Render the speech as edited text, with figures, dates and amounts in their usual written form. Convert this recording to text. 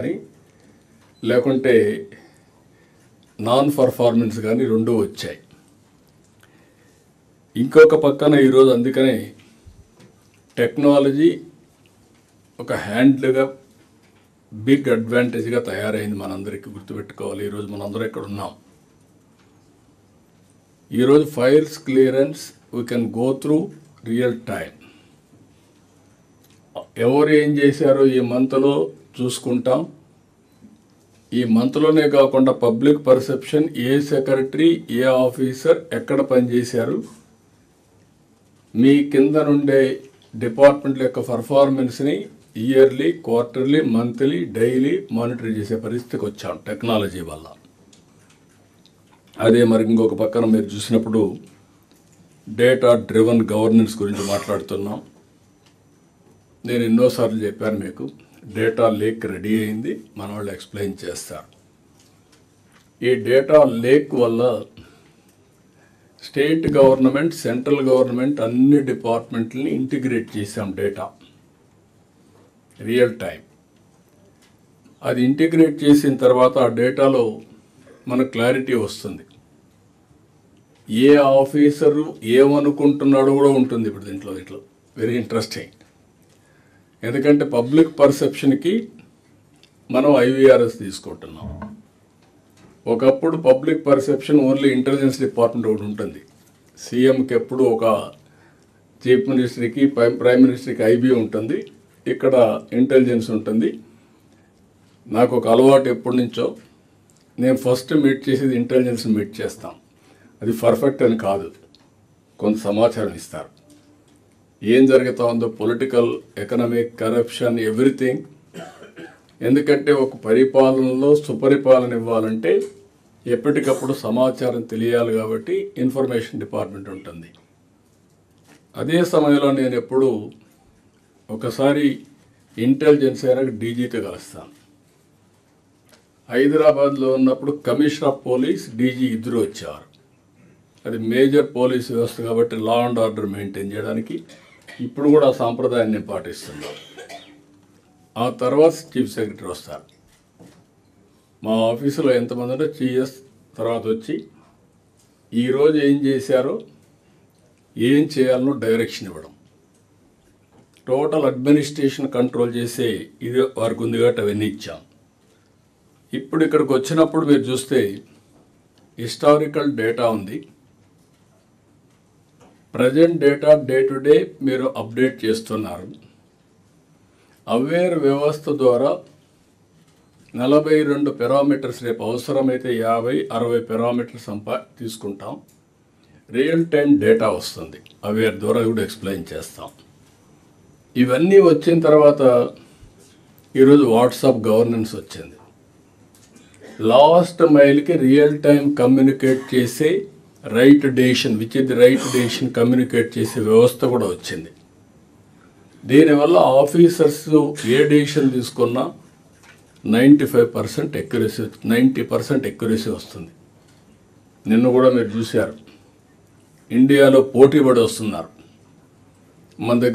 కానీ లేకుంటే non performance కానీ రెండు వచ్చాయి. ఇంకొక పక్కన ఈరోజు అందుకనే టెక్నాలజీ ఒక హ్యాండ్లుగా బిగ్ అడ్వాంటేజ్గా తయారైంది. మనందరికీ గుర్తుపెట్టుకోవాలి. ఈరోజు మనందరం ఇక్కడ ఉన్నాం. ఈరోజు files clearance we can go through real time. ఎవరు ఏం చేశారో ఈ మంత్లో చూసుకుంటాం. ఈ మంత్లోనే కాకుండా పబ్లిక్ పర్సెప్షన్, ఏ సెక్రటరీ, ఏ ఆఫీసర్ ఎక్కడ పనిచేశారు, మీ కింద నుండే డిపార్ట్మెంట్ల యొక్క పర్ఫార్మెన్స్ని yearly, quarterly, monthly, daily monitor చేసే పరిస్థితికి వచ్చాం టెక్నాలజీ వల్ల. అదే మరి ఇంకొక పక్కన మీరు చూసినప్పుడు డేటా డ్రివన్ గవర్నెన్స్ గురించి మాట్లాడుతున్నాం. నేను ఎన్నోసార్లు చెప్పాను మీకు, డేటా లేక్ రెడీ అయింది, మన వాళ్ళు ఎక్స్ప్లెయిన్ చేస్తారు. ఈ డేటా లేక్ వల్ల స్టేట్ గవర్నమెంట్, సెంట్రల్ గవర్నమెంట్ అన్ని డిపార్ట్మెంట్లని ఇంటిగ్రేట్ చేసాం. Data real time. అది ఇంటిగ్రేట్ చేసిన తర్వాత ఆ డేటాలో మనకు క్లారిటీ వస్తుంది. ఏ ఆఫీసరు ఏమనుకుంటున్నాడో కూడా ఉంటుంది ఇప్పుడు దీంట్లో. Very interesting. ఎందుకంటే పబ్లిక్ పర్సెప్షన్కి మనం ఐవీఆర్ఎస్ తీసుకుంటున్నాం. ఒకప్పుడు public perception only intelligence department ఒకటి ఉంటుంది. సీఎంకి ఎప్పుడు ఒక చీఫ్ మినిస్టర్కి, ప్రైమ్ మినిస్టర్కి ఐబీ ఉంటుంది, ఇక్కడ ఇంటెలిజెన్స్ ఉంటుంది. నాకు ఒక అలవాటు ఎప్పటి నుంచో, నేను ఫస్ట్ మీట్ చేసేది ఇంటెలిజెన్స్ మీట్ చేస్తాం. అది పర్ఫెక్ట్ అని కాదు, కొంత సమాచారం ఇస్తారు. ఏం జరుగుతూ ఉందో పొలిటికల్, ఎకనామిక్, కరప్షన్, ఎవ్రీథింగ్. ఎందుకంటే ఒక పరిపాలనలో సుపరిపాలన ఇవ్వాలంటే ఎప్పటికప్పుడు సమాచారం తెలియాలి. కాబట్టి ఇన్ఫర్మేషన్ డిపార్ట్మెంట్ ఉంటుంది. అదే సమయంలో నేను ఎప్పుడు ఒకసారి ఇంటెలిజెన్స్ అయినాక డీజీతో కలుస్తాను. హైదరాబాద్లో ఉన్నప్పుడు కమిషనర్ ఆఫ్ పోలీస్, డీజీ ఇద్దరు వచ్చారు. అది మేజర్ పోలీస్ వ్యవస్థ కాబట్టి లా అండ్ ఆర్డర్ మెయింటైన్ చేయడానికి ఇప్పుడు కూడా ఆ సాంప్రదాయాన్ని పాటిస్తున్నాం. ఆ తర్వాత చీఫ్ సెక్రటరీ వస్తారు. మా ఆఫీసులో ఎంతమంది ఉంటే చీఎస్ తర్వాత వచ్చి ఈరోజు ఏం చేశారో, ఏం చేయాలనో డైరెక్షన్ ఇవ్వడం. టోటల్ అడ్మినిస్ట్రేషన్ కంట్రోల్ చేసే ఇది వారికి ఉంది కాబట్టి అవన్నీ ఇచ్చాం. ఇప్పుడు ఇక్కడికి వచ్చినప్పుడు మీరు చూస్తే హిస్టారికల్ డేటా ఉంది, present data day to day మీరు అప్డేట్ చేస్తున్నారు. అవేర్ వ్యవస్థ ద్వారా 42 పారామీటర్స్, రేపు అవసరమైతే 50-60 పారామీటర్స్ తీసుకుంటాం. రియల్ టైం డేటా వస్తుంది. అవేర్ ద్వారా కూడా ఎక్స్ప్లెయిన్ చేస్తాం. ఇవన్నీ వచ్చిన తర్వాత ఈరోజు వాట్సాప్ గవర్నెన్స్ వచ్చింది. లాస్ట్ మైల్కి రియల్ టైం కమ్యూనికేట్ చేసే right decision, which is the right decision communicate చేసే వ్యవస్థ కూడా వచ్చింది. దీనివల్ల ఆఫీసర్స్ ఏ డెసిషన్ తీసుకున్నా 95% ఎక్యురసీ, 90% ఎక్యురసీ వస్తుంది. నిన్న కూడా మీరు చూశారు, ఇండియాలో పోటీ పడి వస్తున్నారు. మన దగ్గర